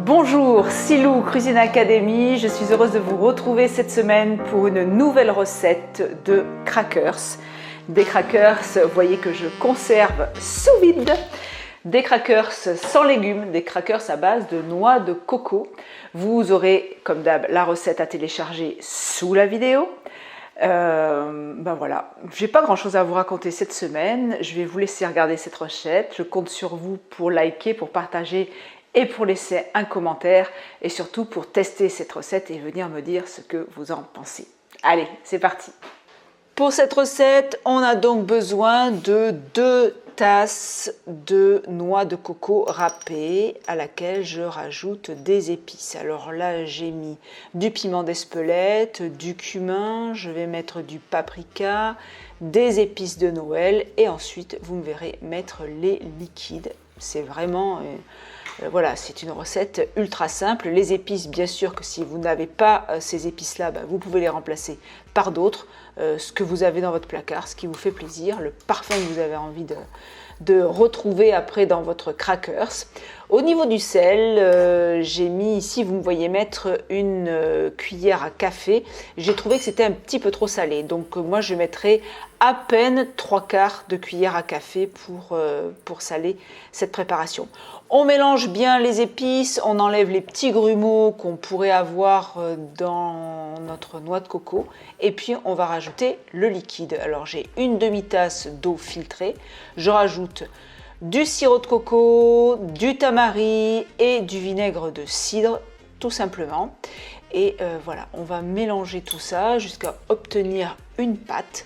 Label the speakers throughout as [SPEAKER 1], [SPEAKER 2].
[SPEAKER 1] Bonjour, Silou Cuisine Academy, je suis heureuse de vous retrouver cette semaine pour une nouvelle recette de crackers. Des crackers, vous voyez que je conserve sous vide, des crackers sans légumes, des crackers à base de noix de coco. Vous aurez comme d'hab la recette à télécharger sous la vidéo. Voilà, je n'ai pas grand chose à vous raconter cette semaine, je vais vous laisser regarder cette recette, je compte sur vous pour liker, pour partager et pour laisser un commentaire et surtout pour tester cette recette et venir me dire ce que vous en pensez. Allez, c'est parti. Pour cette recette, on a donc besoin de 2 tasses de noix de coco râpées à laquelle je rajoute des épices. Alors là, j'ai mis du piment d'Espelette, du cumin, je vais mettre du paprika, des épices de Noël et ensuite, vous me verrez mettre les liquides. C'est vraiment... voilà, c'est une recette ultra simple. Les épices, bien sûr que si vous n'avez pas ces épices-là, vous pouvez les remplacer par d'autres. Ce que vous avez dans votre placard, ce qui vous fait plaisir, le parfum que vous avez envie de retrouver après dans votre crackers. Au niveau du sel, j'ai mis ici, vous me voyez mettre une cuillère à café. J'ai trouvé que c'était un petit peu trop salé. Donc moi, je mettrai à peine 3/4 de cuillère à café pour saler cette préparation. On mélange bien les épices, on enlève les petits grumeaux qu'on pourrait avoir dans notre noix de coco et puis on va rajouter le liquide. Alors j'ai une demi-tasse d'eau filtrée, je rajoute du sirop de coco, du tamari et du vinaigre de cidre tout simplement. Et voilà, on va mélanger tout ça jusqu'à obtenir une pâte.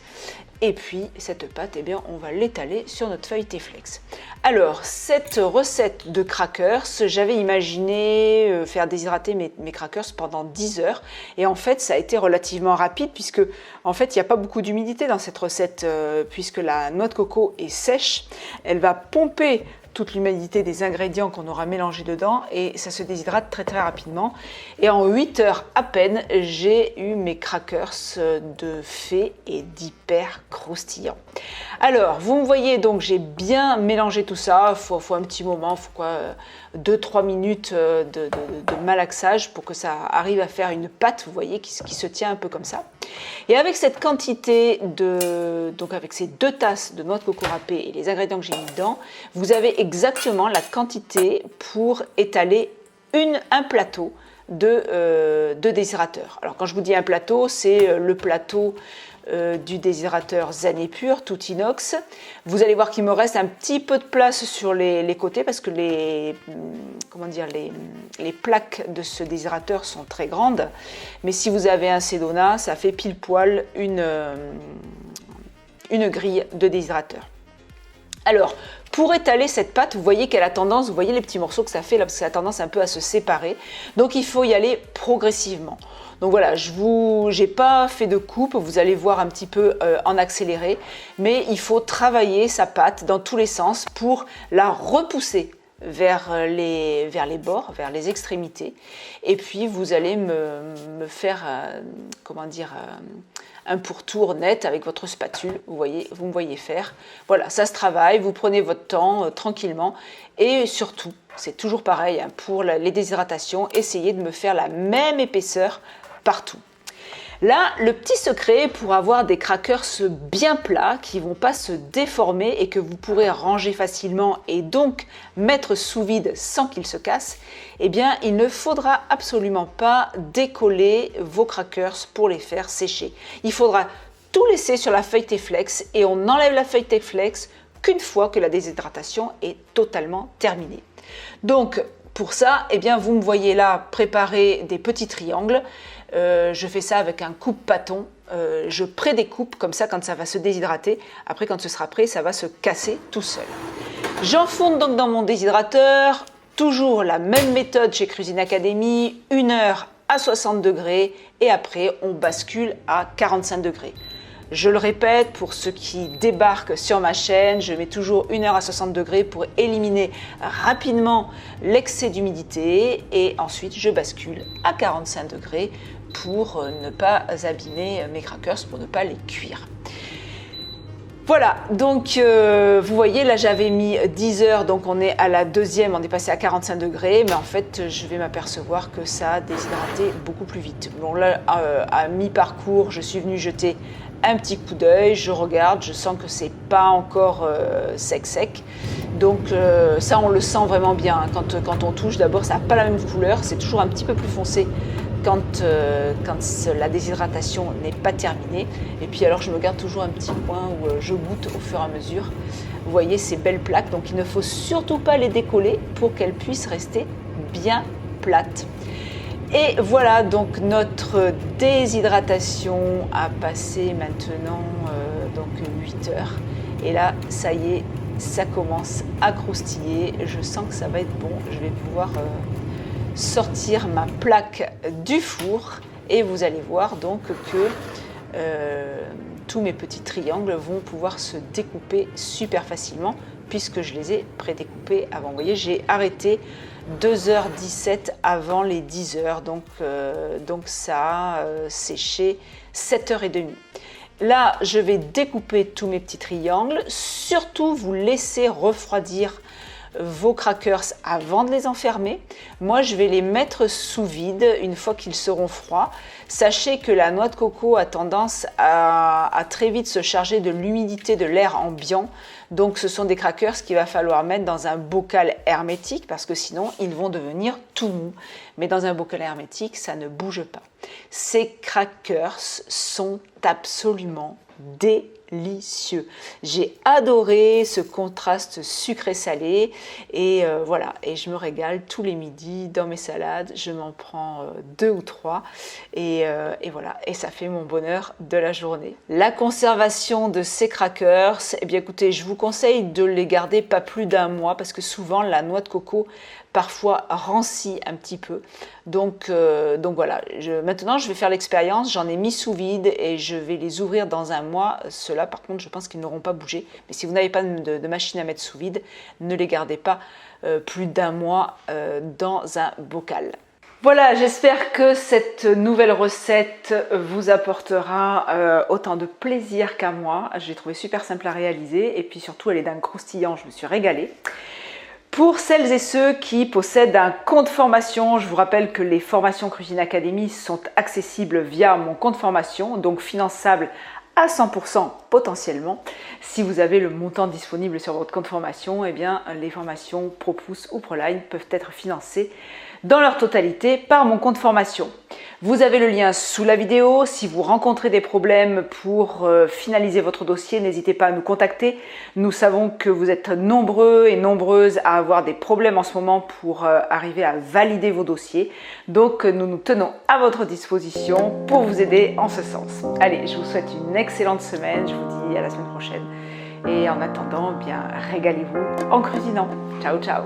[SPEAKER 1] Et puis cette pâte, eh bien, on va l'étaler sur notre feuilleté flex. Alors, cette recette de crackers, j'avais imaginé faire déshydrater mes crackers pendant 10 heures. Et en fait, ça a été relativement rapide puisque, en fait, il n'y a pas beaucoup d'humidité dans cette recette puisque la noix de coco est sèche. Elle va pomper toute l'humidité des ingrédients qu'on aura mélangés dedans et ça se déshydrate très très rapidement. Et en 8 heures à peine, j'ai eu mes crackers de fée et d'hyper croustillants. Alors, vous me voyez donc j'ai bien mélangé tout ça, il faut un petit moment, il faut quoi 2-3 minutes de malaxage pour que ça arrive à faire une pâte, vous voyez, qui se tient un peu comme ça. Et avec cette quantité donc avec ces 2 tasses de noix de coco râpée et les ingrédients que j'ai mis dedans, vous avez exactement la quantité pour étaler un plateau de déshydrateur. Alors quand je vous dis un plateau, c'est le plateau du déshydrateur Zen et Pur, tout inox. Vous allez voir qu'il me reste un petit peu de place sur les côtés parce que les plaques de ce déshydrateur sont très grandes. Mais si vous avez un Sedona, ça fait pile poil une grille de déshydrateur. Alors, pour étaler cette pâte, vous voyez qu'elle a tendance, vous voyez les petits morceaux que ça fait là, parce que ça a tendance un peu à se séparer. Donc, il faut y aller progressivement. Donc voilà, je n'ai pas fait de coupe, vous allez voir un petit peu en accéléré, mais il faut travailler sa pâte dans tous les sens pour la repousser vers les bords, vers les extrémités. Et puis, vous allez me faire, un pourtour net avec votre spatule, vous me voyez faire. Voilà, ça se travaille, vous prenez votre temps tranquillement et surtout, c'est toujours pareil pour les déshydratations, essayez de me faire la même épaisseur partout. Là, le petit secret pour avoir des crackers bien plats qui ne vont pas se déformer et que vous pourrez ranger facilement et donc mettre sous vide sans qu'ils se cassent, eh bien, il ne faudra absolument pas décoller vos crackers pour les faire sécher. Il faudra tout laisser sur la feuilletée flex et on enlève la feuilletée flex qu'une fois que la déshydratation est totalement terminée. Donc, pour ça, eh bien, vous me voyez là préparer des petits triangles. Je fais ça avec un coupe-bâton. Je prédécoupe comme ça quand ça va se déshydrater. Après, quand ce sera prêt, ça va se casser tout seul. J'enfourne donc dans mon déshydrateur. Toujours la même méthode chez Cuisine Academy. 1 heure à 60 degrés et après, on bascule à 45 degrés. Je le répète, pour ceux qui débarquent sur ma chaîne, je mets toujours 1 heure à 60 degrés pour éliminer rapidement l'excès d'humidité et ensuite je bascule à 45 degrés pour ne pas abîmer mes crackers, pour ne pas les cuire. Voilà, donc vous voyez, là j'avais mis 10 heures, donc on est à la deuxième, on est passé à 45 degrés, mais en fait je vais m'apercevoir que ça a déshydraté beaucoup plus vite. Bon là, à mi-parcours, je suis venue jeter un petit coup d'œil, je regarde, je sens que c'est pas encore sec, donc ça on le sent vraiment bien, hein. Quand on touche, d'abord ça n'a pas la même couleur, c'est toujours un petit peu plus foncé quand la déshydratation n'est pas terminée. Et puis alors je me garde toujours un petit coin où je goûte au fur et à mesure. Vous voyez ces belles plaques, donc il ne faut surtout pas les décoller pour qu'elles puissent rester bien plates. Et voilà, donc notre déshydratation a passé maintenant donc 8 heures. Et là, ça y est, ça commence à croustiller. Je sens que ça va être bon. Je vais pouvoir sortir ma plaque du four et vous allez voir donc que tous mes petits triangles vont pouvoir se découper super facilement puisque je les ai prédécoupés avant. Vous voyez, j'ai arrêté 2h17 avant les 10h, donc ça a séché 7h30. Là, je vais découper tous mes petits triangles. Surtout, vous laissez refroidir vos crackers avant de les enfermer. Moi, je vais les mettre sous vide une fois qu'ils seront froids. Sachez que la noix de coco a tendance à très vite se charger de l'humidité de l'air ambiant. Donc, ce sont des crackers qu'il va falloir mettre dans un bocal hermétique parce que sinon, ils vont devenir tout mous. Mais dans un bocal hermétique, ça ne bouge pas. Ces crackers sont absolument délicieux. J'ai adoré ce contraste sucré-salé et voilà, et je me régale tous les midis dans mes salades. Je m'en prends 2 ou 3 et voilà, et ça fait mon bonheur de la journée. La conservation de ces crackers, eh bien écoutez, je vous conseille de les garder pas plus d'1 mois parce que souvent la noix de coco parfois rancit un petit peu. Donc voilà, maintenant je vais faire l'expérience, j'en ai mis sous vide et je vais les ouvrir dans 1 mois. Ceux-là par contre je pense qu'ils n'auront pas bougé. Mais si vous n'avez pas de machine à mettre sous vide, ne les gardez pas plus d'1 mois dans un bocal. Voilà, j'espère que cette nouvelle recette vous apportera autant de plaisir qu'à moi. Je l'ai trouvée super simple à réaliser et puis surtout elle est d'un croustillant, je me suis régalée. Pour celles et ceux qui possèdent un compte formation, je vous rappelle que les formations Cuisine Academy sont accessibles via mon compte formation, donc finançable à 100% potentiellement. Si vous avez le montant disponible sur votre compte formation, eh bien, les formations ProPousse ou ProLine peuvent être financées dans leur totalité par mon compte formation. Vous avez le lien sous la vidéo. Si vous rencontrez des problèmes pour finaliser votre dossier, n'hésitez pas à nous contacter. Nous savons que vous êtes nombreux et nombreuses à avoir des problèmes en ce moment pour arriver à valider vos dossiers. Donc nous nous tenons à votre disposition pour vous aider en ce sens. Allez, je vous souhaite une excellente semaine. Je vous dis à la semaine prochaine. Et en attendant, eh bien, régalez-vous en cuisinant. Ciao, ciao!